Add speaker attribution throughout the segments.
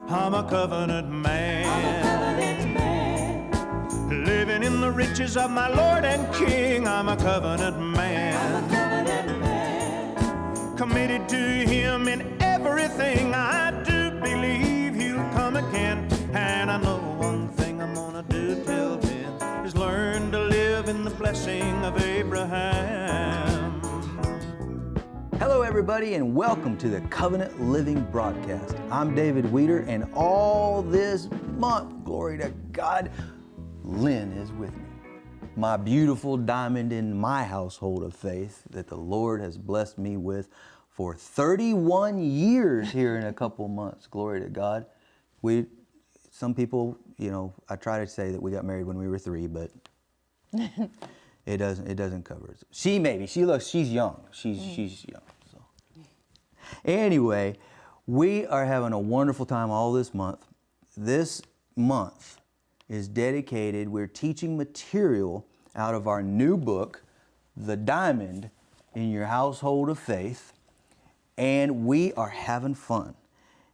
Speaker 1: I'm a covenant man. Living in the riches of my Lord and King. I'm a covenant man. Committed to Him in everything I do. Believe He'll come again. And I know one thing I'm gonna do till then is learn to live in the blessing of Abraham.
Speaker 2: Hello everybody and welcome to the Covenant Living Broadcast. I'm David Weeder, and all this month, glory to God, Lynn is with me. My beautiful diamond in my household of faith that the Lord has blessed me with for 31 years here in a couple months. Glory to God. Some people, I try to say that we got married when we were 3, but it doesn't cover it. She's young. She's young. So anyway, we are having a wonderful time all this month. This month is dedicated, we're teaching material out of our new book, The Diamond in Your Household of Faith, and we are having fun.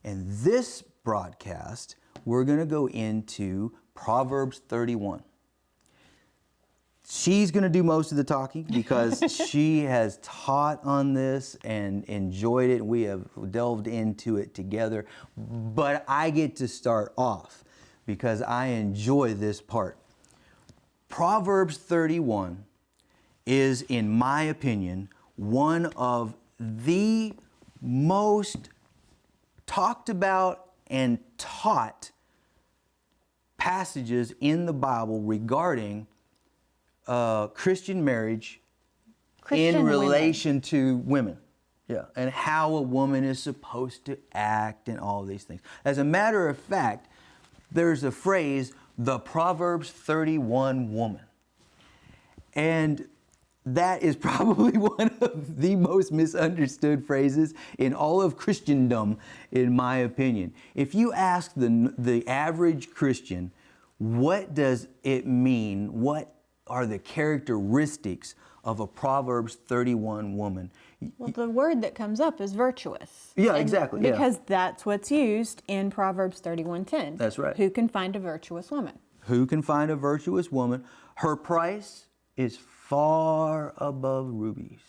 Speaker 2: And this broadcast, we're going to go into Proverbs 31. She's going to do most of the talking because she has taught on this and enjoyed it. We have delved into it together. But I get to start off because I enjoy this part. Proverbs 31 is, in my opinion, one of the most talked about and taught passages in the Bible regarding Christian marriage in relation to women. Yeah, and how a woman is supposed to act and all these things. As a matter of fact, there's a phrase, the Proverbs 31 woman. And that is probably one of the most misunderstood phrases in all of Christendom, in my opinion. If you ask the average Christian, what does it mean? What are the characteristics of a Proverbs 31 woman?
Speaker 3: Well, the word that comes up is virtuous.
Speaker 2: Yeah, exactly.
Speaker 3: Because that's what's used in Proverbs 31:10.
Speaker 2: That's right.
Speaker 3: Who can find a virtuous woman?
Speaker 2: Who can find a virtuous woman? Her price is far above rubies.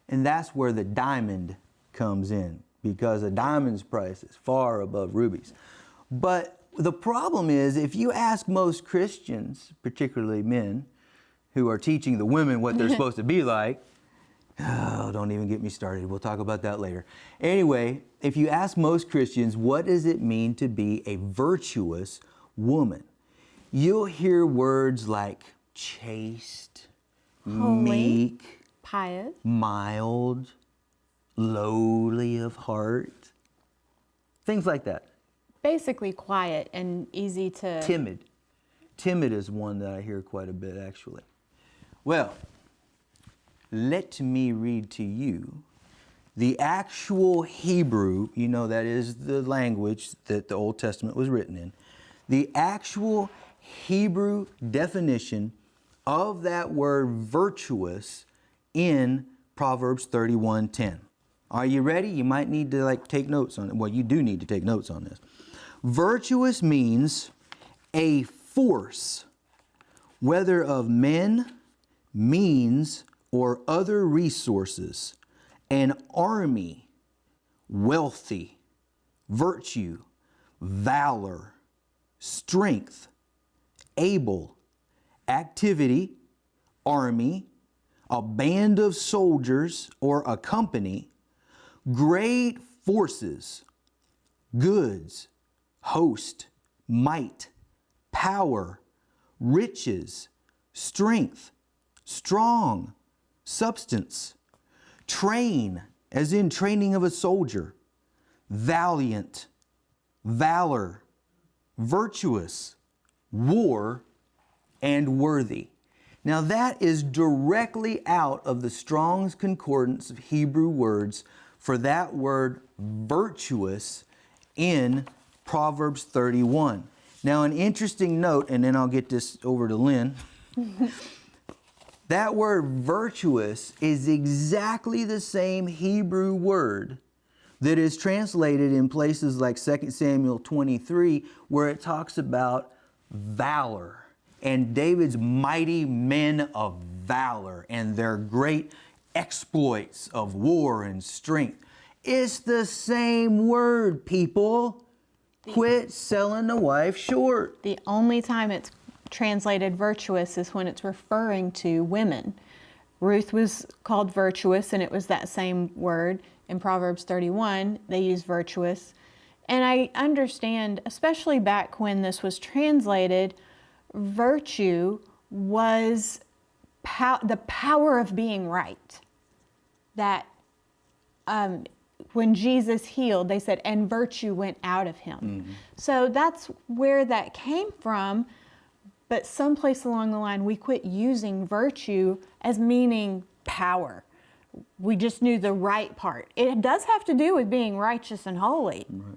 Speaker 2: And that's where the diamond comes in, because a diamond's price is far above rubies. But the problem is, if you ask most Christians, particularly men, who are teaching the women what they're supposed to be like, don't even get me started. We'll talk about that later. Anyway, if you ask most Christians, what does it mean to be a virtuous woman? You'll hear words like chaste,
Speaker 3: holy,
Speaker 2: meek,
Speaker 3: pious,
Speaker 2: mild, lowly of heart, things like that.
Speaker 3: Basically quiet and easy to...
Speaker 2: Timid. Timid is one that I hear quite a bit, actually. Well, let me read to you the actual Hebrew, that is the language that the Old Testament was written in. The actual Hebrew definition of that word virtuous in Proverbs 31:10. Are you ready? You might need to take notes on it. Well, you do need to take notes on this. Virtuous means a force, whether of men, means, or other resources, an army, wealthy, virtue, valor, strength, able, activity, army, a band of soldiers or a company, great forces, goods, host, might, power, riches, strength, strong, substance, train, as in training of a soldier, valiant, valor, virtuous, war, and worthy. Now that is directly out of the Strong's Concordance of Hebrew words for that word virtuous in Proverbs 31. Now an interesting note, and then I'll get this over to Lynn. That word virtuous is exactly the same Hebrew word that is translated in places like 2 Samuel 23, where it talks about valor and David's mighty men of valor and their great exploits of war and strength. It's the same word, people. Quit selling the wife short.
Speaker 3: The only time it's translated virtuous is when it's referring to women. Ruth was called virtuous, and it was that same word. In Proverbs 31, they use virtuous. And I understand, especially back when this was translated, virtue was the power of being right. That when Jesus healed, they said, and virtue went out of him. Mm-hmm. So that's where that came from. But someplace along the line, we quit using virtue as meaning power. We just knew the right part. It does have to do with being righteous and holy, right.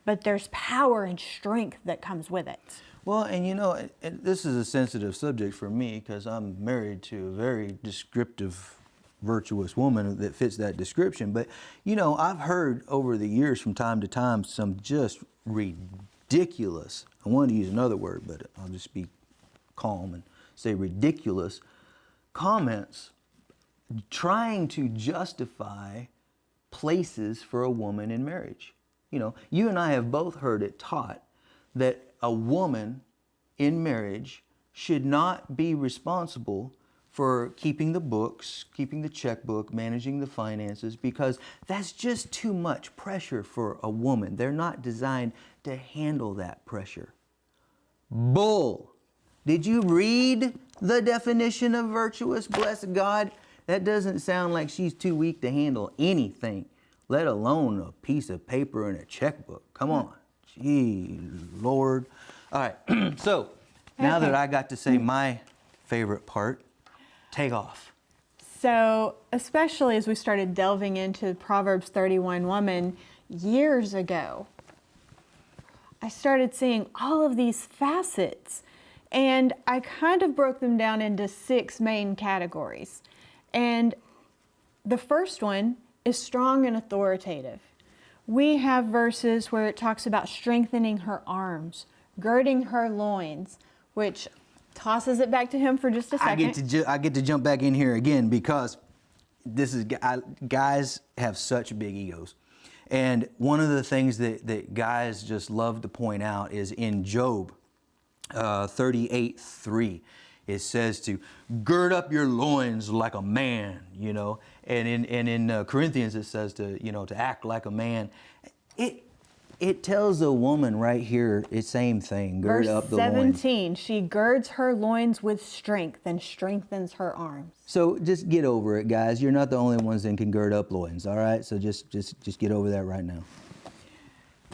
Speaker 3: But there's power and strength that comes with it.
Speaker 2: Well, and you know, this is a sensitive subject for me because I'm married to a very descriptive, virtuous woman that fits that description. But, you know, I've heard over the years from time to time some just ridiculous, I wanted to use another word, but I'll just be calm and say ridiculous comments trying to justify places for a woman in marriage. You know, you and I have both heard it taught that a woman in marriage should not be responsible for keeping the books, keeping the checkbook, managing the finances, because that's just too much pressure for a woman. They're not designed to handle that pressure. Bull. Did you read the definition of virtuous? Bless God. That doesn't sound like she's too weak to handle anything, let alone a piece of paper and a checkbook. Come on. Gee, Lord. All right. So now that I got to say my favorite part, take off.
Speaker 3: So especially as we started delving into Proverbs 31 woman years ago, I started seeing all of these facets, and I kind of broke them down into 6 main categories. And the first one is strong and authoritative. We have verses where it talks about strengthening her arms, girding her loins, which tosses it back to him for just a second.
Speaker 2: I get to jump back in here again because guys have such big egos. And one of the things that guys just love to point out is in Job 38:3. It says to gird up your loins like a man, you know. And in Corinthians it says to act like a man. It tells a woman right here, it's same thing, gird up the loins.
Speaker 3: Verse 17, she girds her loins with strength and strengthens her arms.
Speaker 2: So just get over it, guys. You're not the only ones that can gird up loins, all right? So just get over that right now.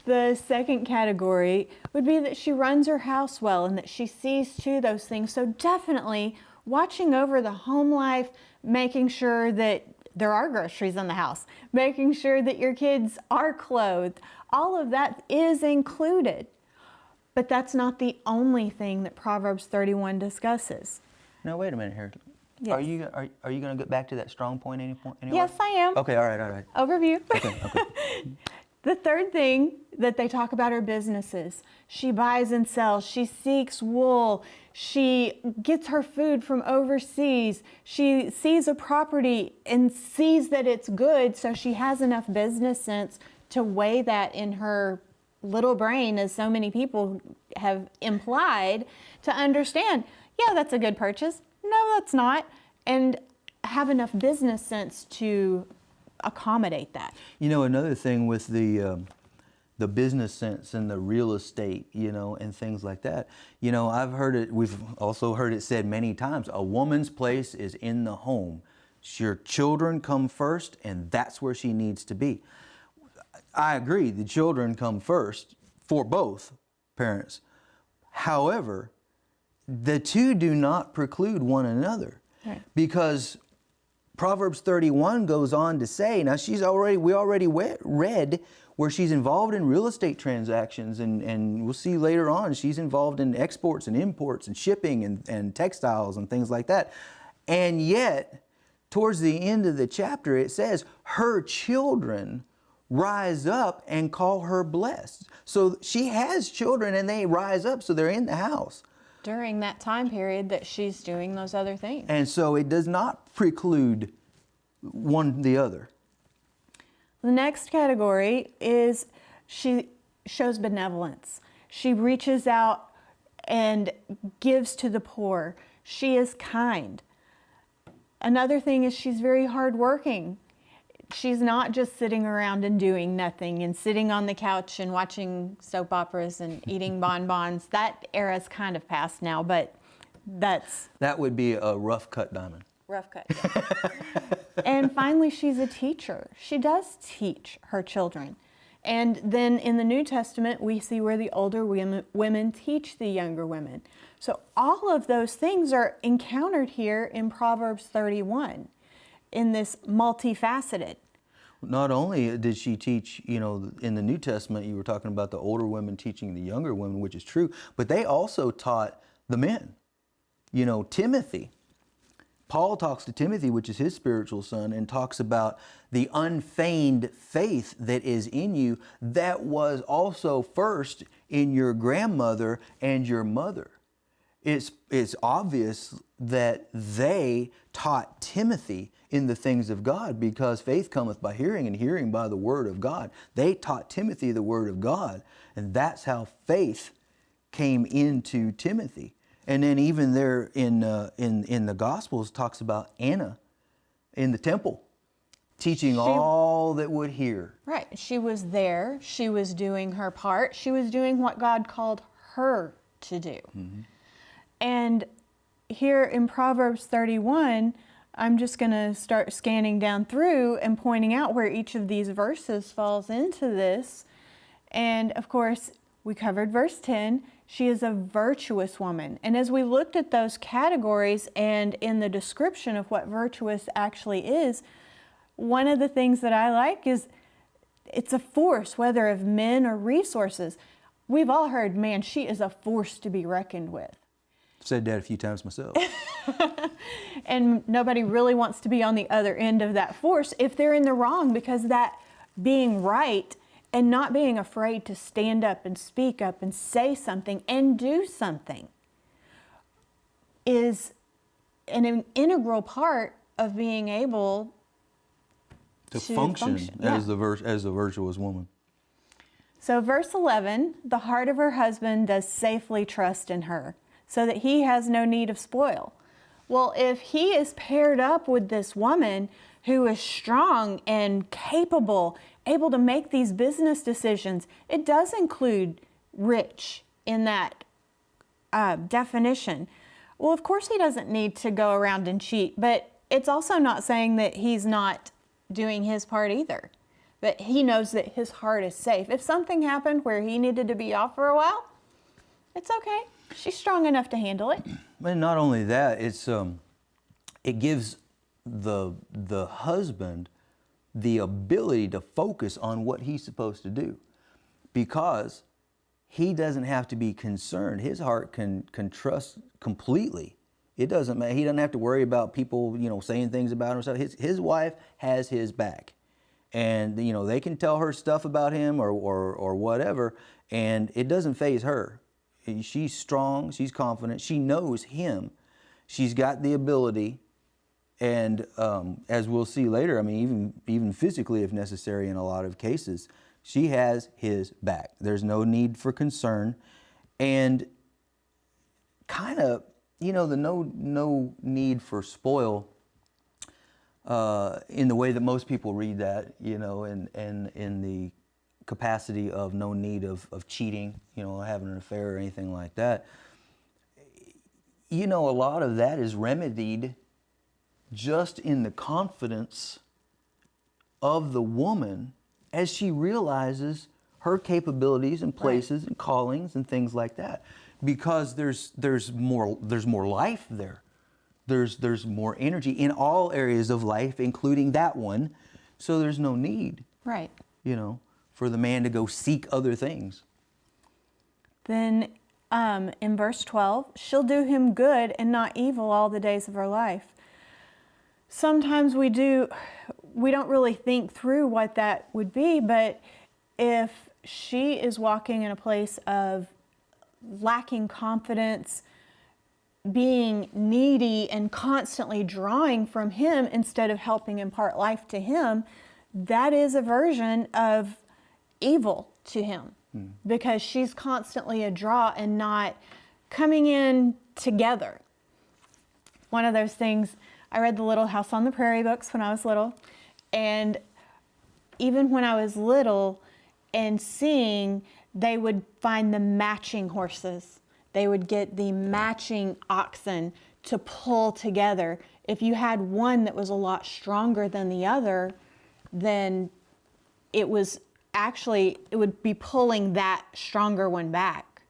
Speaker 3: The second category would be that she runs her house well and that she sees to those things. So definitely watching over the home life, making sure that there are groceries in the house, making sure that your kids are clothed. All of that is included. But that's not the only thing that Proverbs 31 discusses.
Speaker 2: Now, wait a minute here.
Speaker 3: Yes.
Speaker 2: Are you going to get back to that strong point anywhere?
Speaker 3: Yes, I am.
Speaker 2: Okay, all right.
Speaker 3: Overview.
Speaker 2: Okay.
Speaker 3: The third thing that they talk about are businesses. She buys and sells. She seeks wool. She gets her food from overseas. She sees a property and sees that it's good, so she has enough business sense to weigh that in her little brain, as so many people have implied, to understand, yeah, that's a good purchase. No, that's not. And have enough business sense to accommodate that.
Speaker 2: You know, another thing with the business sense and the real estate, you know, and things like that. You know, I've heard it, we've also heard it said many times, a woman's place is in the home. Your children come first, and that's where she needs to be. I agree, the children come first for both parents. However, the two do not preclude one another.
Speaker 3: Right.
Speaker 2: Because Proverbs 31 goes on to say, now we already read where she's involved in real estate transactions, and we'll see later on she's involved in exports and imports and shipping and textiles and things like that. And yet, towards the end of the chapter, it says her children rise up and call her blessed. So she has children and they rise up, so they're in the house.
Speaker 3: During that time period that she's doing those other things.
Speaker 2: And so it does not preclude one the other.
Speaker 3: The next category is she shows benevolence. She reaches out and gives to the poor. She is kind. Another thing is she's very hardworking. She's not just sitting around and doing nothing and sitting on the couch and watching soap operas and eating bonbons. That era's kind of past now, but
Speaker 2: that would be a rough cut diamond.
Speaker 3: Rough cut. And finally, she's a teacher. She does teach her children. And then in the New Testament, we see where the older women teach the younger women. So all of those things are encountered here in Proverbs 31 in this multifaceted.
Speaker 2: Not only did she teach, in the New Testament, you were talking about the older women teaching the younger women, which is true, but they also taught the men. Timothy. Paul talks to Timothy, which is his spiritual son, and talks about the unfeigned faith that is in you that was also first in your grandmother and your mother. It's obvious that they taught Timothy in the things of God, because faith cometh by hearing and hearing by the word of God. They taught Timothy the word of God, and that's how faith came into Timothy. And then even there in the Gospels talks about Anna in the temple teaching all that would hear.
Speaker 3: Right. She was there. She was doing her part. She was doing what God called her to do. Mm-hmm. And here in Proverbs 31, I'm just going to start scanning down through and pointing out where each of these verses falls into this. And of course, we covered verse 10. She is a virtuous woman. And as we looked at those categories and in the description of what virtuous actually is, one of the things that I like is it's a force, whether of men or resources. We've all heard, man, she is a force to be reckoned with.
Speaker 2: I've said that a few times myself.
Speaker 3: And nobody really wants to be on the other end of that force if they're in the wrong, because that being right and not being afraid to stand up and speak up and say something and do something is an integral part of being able
Speaker 2: to function. As the virtuous woman.
Speaker 3: So verse 11, the heart of her husband does safely trust in her, so that he has no need of spoil. Well, if he is paired up with this woman who is strong and capable, able to make these business decisions, it does include rich in that definition. Well, of course he doesn't need to go around and cheat, but it's also not saying that he's not doing his part either. But he knows that his heart is safe. If something happened where he needed to be off for a while, it's okay. She's strong enough to handle it.
Speaker 2: And not only that, it gives the husband the ability to focus on what he's supposed to do, because he doesn't have to be concerned. His heart can trust completely. It doesn't matter. He doesn't have to worry about people, saying things about himself. His wife has his back, and they can tell her stuff about him or whatever, and it doesn't faze her. She's strong. She's confident. She knows him. She's got the ability. And as we'll see later, I mean, even physically, if necessary, in a lot of cases, she has his back. There's no need for concern. And kind of, the no need for spoil in the way that most people read that, and in the capacity of no need of cheating, having an affair or anything like that. A lot of that is remedied just in the confidence of the woman as she realizes her capabilities and places and callings and things like that, because there's more life there. There's more energy in all areas of life, including that one. So there's no need,
Speaker 3: right?
Speaker 2: For the man to go seek other things.
Speaker 3: Then in verse 12, she'll do him good and not evil all the days of her life. Sometimes we do we don't really think through what that would be, but if she is walking in a place of lacking confidence, being needy and constantly drawing from him instead of helping impart life to him, that is a version of evil to him, because she's constantly a draw and not coming in together. One of those things, I read the Little House on the Prairie books when I was little, and even when I was little and seeing, they would find the matching horses. They would get the matching oxen to pull together. If you had one that was a lot stronger than the other, then it would be pulling that stronger one back.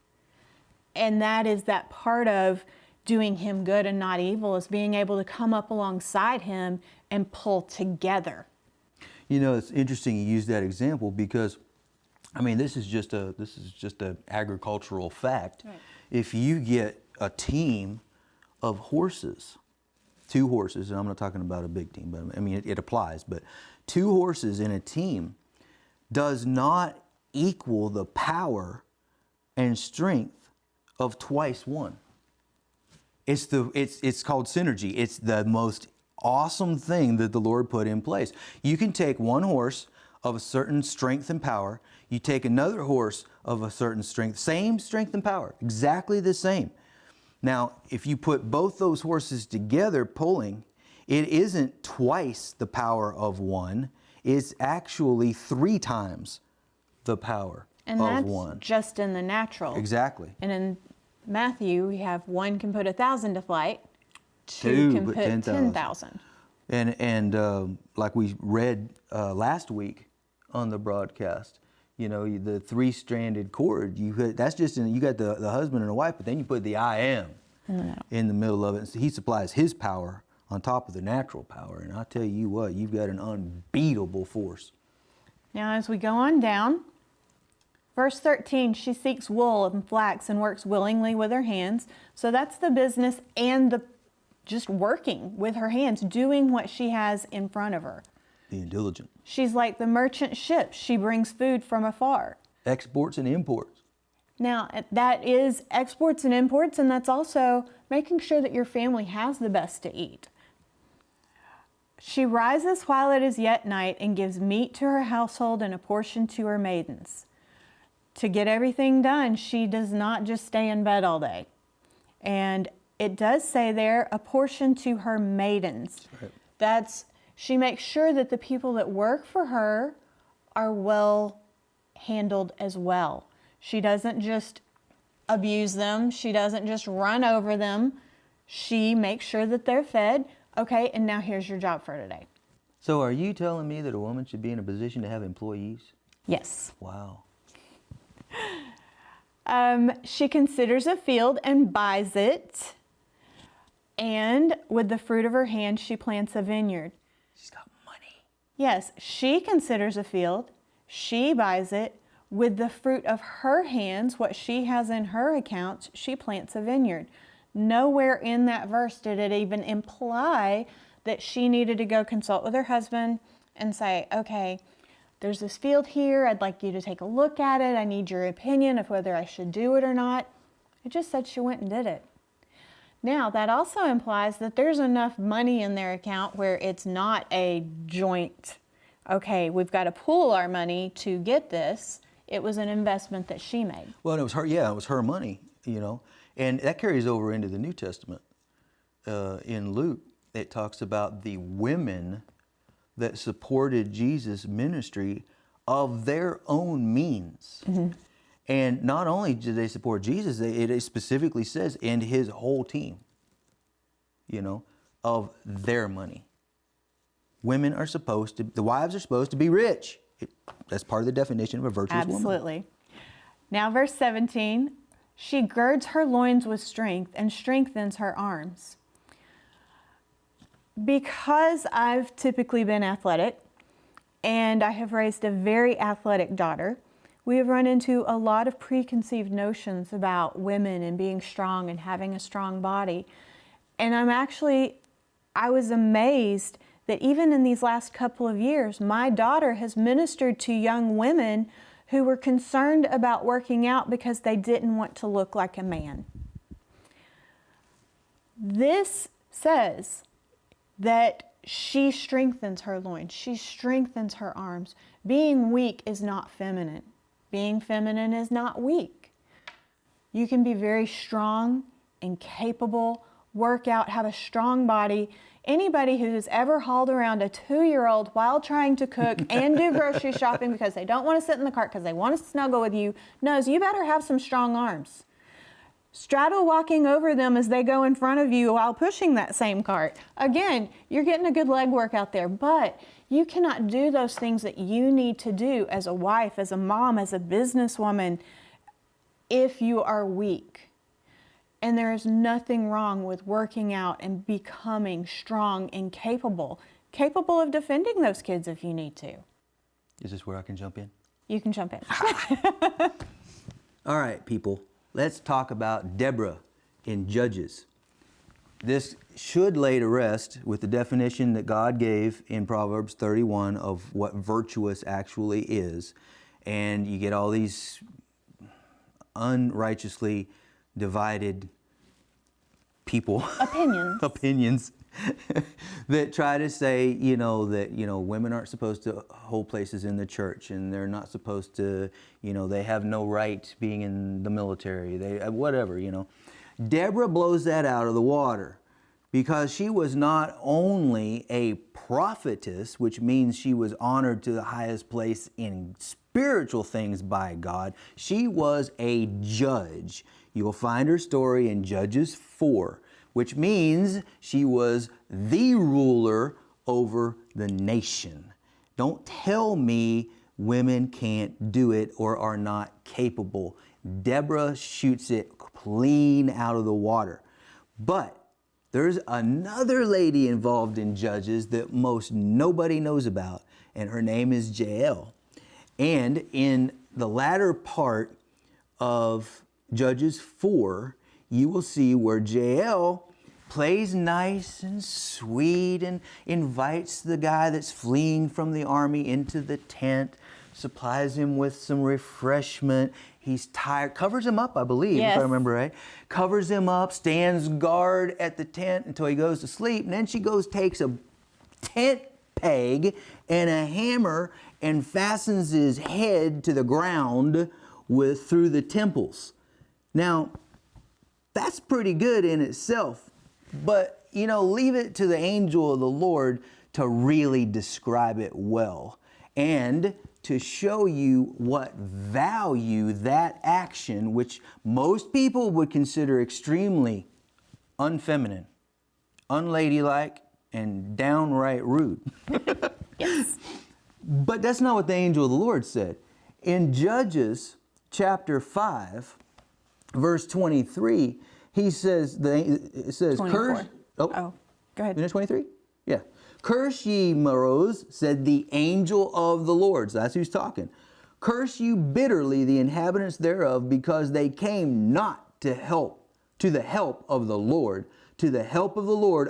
Speaker 3: And that is that part of doing him good and not evil, is being able to come up alongside him and pull together.
Speaker 2: You know, it's interesting you use that example because, I mean, this is just an agricultural fact. Right. If you get a team of horses, 2 horses, and I'm not talking about a big team, but I mean, it applies, but 2 horses in a team does not equal the power and strength of twice one. It's called synergy. It's the most awesome thing that the Lord put in place. You can take one horse of a certain strength and power, you take another horse of a certain strength, same strength and power, exactly the same. Now, if you put both those horses together pulling, it isn't twice the power of one, it's actually 3 times the power of one.
Speaker 3: And that's just in the natural.
Speaker 2: Exactly.
Speaker 3: And in Matthew, we have 1 can put 1,000 to flight, 2 can put 10,000.
Speaker 2: And like we read last week on the broadcast, you know, the 3-stranded cord, you got the husband and the wife, but then you put the I am in the middle of it. And so he supplies his power on top of the natural power. And I tell you what, you've got an unbeatable force.
Speaker 3: Now, as we go on down, verse 13, she seeks wool and flax and works willingly with her hands. So that's the business and the just working with her hands, doing what she has in front of her.
Speaker 2: Being diligent.
Speaker 3: She's like the merchant ship. She brings food from afar.
Speaker 2: Exports and imports.
Speaker 3: Now, that is exports and imports, and that's also making sure that your family has the best to eat. She rises while it is yet night and gives meat to her household and a portion to her maidens. To get everything done, she does not just stay in bed all day. And it does say there, a portion to her maidens. Right. She makes sure that the people that work for her are well handled as well. She doesn't just abuse them. She doesn't just run over them. She makes sure that they're fed. Okay, and now here's your job for today.
Speaker 2: So are you telling me that a woman should be in a position to have employees?
Speaker 3: Yes.
Speaker 2: Wow.
Speaker 3: She considers a field and buys it. And with the fruit of her hand, she plants a vineyard.
Speaker 2: She's got money.
Speaker 3: Yes, she considers a field. She buys it. With the fruit of her hands, what she has in her accounts, she plants a vineyard. Nowhere in that verse did it even imply that she needed to go consult with her husband and say, okay, there's this field here. I'd like you to take a look at it. I need your opinion of whether I should do it or not. It just said she went and did it. Now, that also implies that there's enough money in their account where it's not a joint, okay, we've got to pool our money to get this. It was an investment that she made.
Speaker 2: Well, and it was her money, you know. And that carries over into the New Testament. In Luke, it talks about the women that supported Jesus' ministry of their own means. Mm-hmm. And not only did they support Jesus, it specifically says, and his whole team, you know, of their money. Women are the wives are supposed to be rich. That's part of the definition of a virtuous woman.
Speaker 3: Absolutely. Now, verse 17. She girds her loins with strength and strengthens her arms. Because I've typically been athletic and I have raised a very athletic daughter, we have run into a lot of preconceived notions about women and being strong and having a strong body. And I was amazed that even in these last couple of years, my daughter has ministered to young women who were concerned about working out because they didn't want to look like a man. This says that she strengthens her loins, she strengthens her arms. Being weak is not feminine. Being feminine is not weak. You can be very strong and capable, work out, have a strong body. Anybody who has ever hauled around a 2-year-old while trying to cook and do grocery shopping because they don't want to sit in the cart because they want to snuggle with you knows you better have some strong arms. Straddle walking over them as they go in front of you while pushing that same cart. Again, you're getting a good leg work out there, but you cannot do those things that you need to do as a wife, as a mom, as a businesswoman if you are weak. And there is nothing wrong with working out and becoming strong and capable of defending those kids if you need to.
Speaker 2: Is this where I can jump in?
Speaker 3: You can jump in.
Speaker 2: All right, people. Let's talk about Deborah in Judges. This should lay to rest with the definition that God gave in Proverbs 31 of what virtuous actually is. And you get all these unrighteously divided people. Opinions that try to say, that, women aren't supposed to hold places in the church and they're not supposed to, they have no right being in the military, whatever. Deborah blows that out of the water because she was not only a prophetess, which means she was honored to the highest place in spiritual things by God. She was a judge. You will find her story in Judges 4. Which means she was the ruler over the nation. Don't tell me women can't do it or are not capable. Deborah shoots it clean out of the water. But there's another lady involved in Judges that most nobody knows about, and her name is Jael. And in the latter part of Judges 4, you will see where Jael plays nice and sweet and invites the guy that's fleeing from the army into the tent, supplies him with some refreshment. He's tired, covers him up, I believe,
Speaker 3: yes,
Speaker 2: if I remember right. Covers him up, stands guard at the tent until he goes to sleep. And then she goes, takes a tent peg and a hammer and fastens his head to the ground through the temples. Now, that's pretty good in itself, but, leave it to the angel of the Lord to really describe it well and to show you what value that action, which most people would consider extremely unfeminine, unladylike, and downright rude.
Speaker 3: Yes.
Speaker 2: But that's not what the angel of the Lord said. In Judges chapter 5, verse 23, it says,
Speaker 3: 24.
Speaker 2: Curse.
Speaker 3: Oh, go ahead.
Speaker 2: Isn't it 23? Yeah. Curse ye, Meroz, said the angel of the Lord. So that's who's talking. Curse you bitterly, the inhabitants thereof, because they came not to the help of the Lord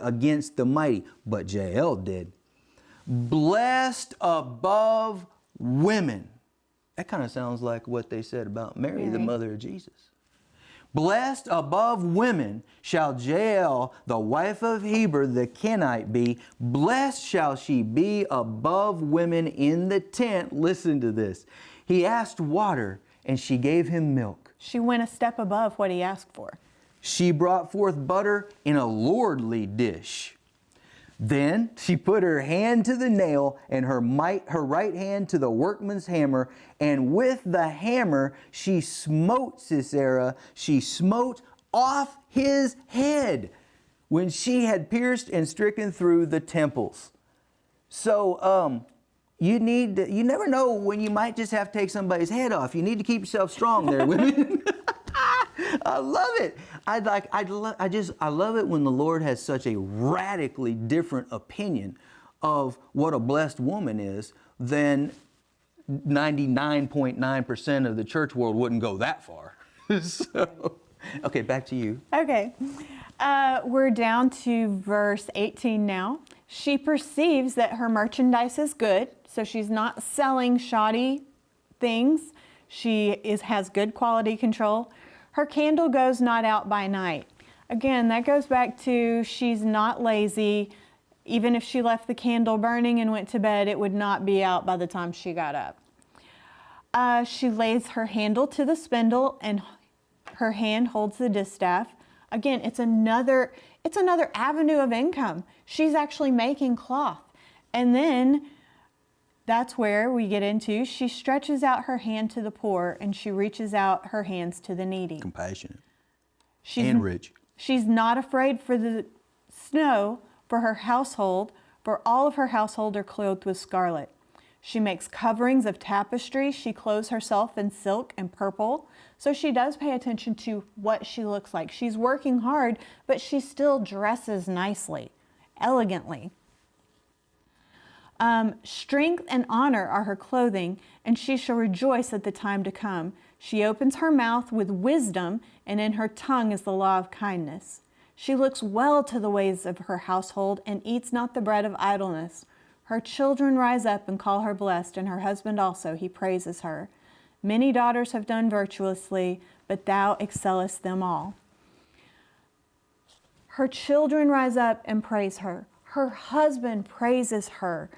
Speaker 2: against the mighty. But Jael did. Blessed above women. That kind of sounds like what they said about Mary, the mother of Jesus. Blessed above women shall Jael, the wife of Heber the Kenite, be. Blessed shall she be above women in the tent. Listen to this. He asked water, and she gave him milk.
Speaker 3: She went a step above what he asked for.
Speaker 2: She brought forth butter in a lordly dish. Then she put her hand to the nail and her right hand to the workman's hammer, and with the hammer she smote Sisera. She smote off his head when she had pierced and stricken through the temples. So you never know when you might just have to take somebody's head off. You need to keep yourself strong there, women. I love it. I love it when the Lord has such a radically different opinion of what a blessed woman is than 99.9% of the church world wouldn't go that far. So, okay, back to you.
Speaker 3: Okay. We're down to verse 18 now. She perceives that her merchandise is good, so she's not selling shoddy things. She has good quality control. Her candle goes not out by night. Again, that goes back to she's not lazy. Even if she left the candle burning and went to bed, it would not be out by the time she got up. She lays her handle to the spindle and her hand holds the distaff. Again, it's another avenue of income. She's actually making cloth. And then that's where we get into, she stretches out her hand to the poor and she reaches out her hands to the needy.
Speaker 2: Compassionate and rich.
Speaker 3: She's not afraid for the snow for her household, for all of her household are clothed with scarlet. She makes coverings of tapestry. She clothes herself in silk and purple. So she does pay attention to what she looks like. She's working hard, but she still dresses nicely, elegantly. Strength and honor are her clothing, and she shall rejoice at the time to come. She opens her mouth with wisdom, and in her tongue is the law of kindness. She looks well to the ways of her household and eats not the bread of idleness. Her children rise up and call her blessed, and her husband also, he praises her. Many daughters have done virtuously, but thou excellest them all. Her children rise up and praise her. Her husband praises her.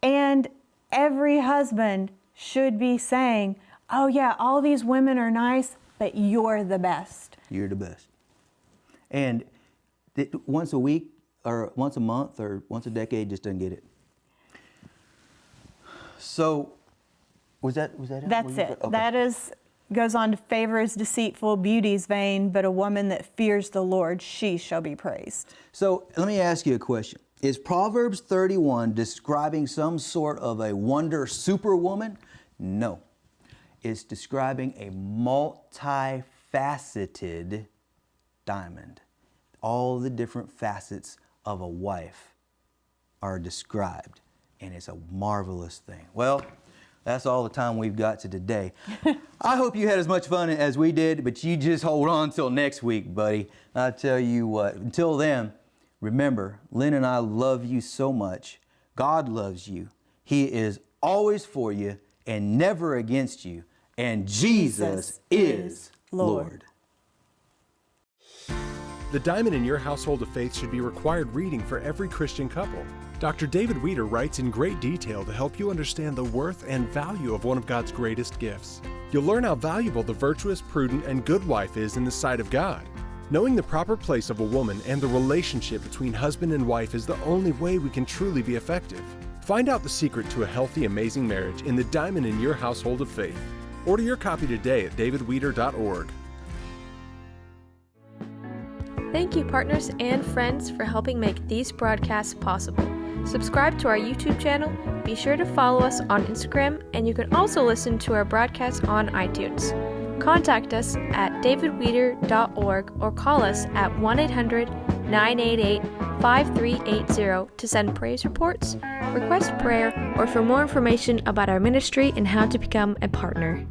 Speaker 3: And every husband should be saying, oh yeah, all these women are nice, but you're the best.
Speaker 2: You're the best. And once a week or once a month or once a decade just doesn't get it. So, was that it?
Speaker 3: That's it.
Speaker 2: Okay.
Speaker 3: That goes on to favor is deceitful, beauty's vain, but a woman that fears the Lord, she shall be praised.
Speaker 2: So let me ask you a question. Is Proverbs 31 describing some sort of a wonder superwoman? No. It's describing a multifaceted diamond. All the different facets of a wife are described, and it's a marvelous thing. Well, that's all the time we've got to today. I hope you had as much fun as we did, but you just hold on till next week, buddy. I tell you what, until then, remember, Lynn and I love you so much. God loves you. He is always for you and never against you. And Jesus is Lord.
Speaker 4: The Diamond in Your Household of Faith should be required reading for every Christian couple. Dr. David Weeder writes in great detail to help you understand the worth and value of one of God's greatest gifts. You'll learn how valuable the virtuous, prudent, and good wife is in the sight of God. Knowing the proper place of a woman and the relationship between husband and wife is the only way we can truly be effective. Find out the secret to a healthy, amazing marriage in The Diamond in Your Household of Faith. Order your copy today at davidweeder.org.
Speaker 5: Thank you, partners and friends, for helping make these broadcasts possible. Subscribe to our YouTube channel, be sure to follow us on Instagram, and you can also listen to our broadcasts on iTunes. Contact us at davidweeder.org or call us at 1-800-988-5380 to send praise reports, request prayer, or for more information about our ministry and how to become a partner.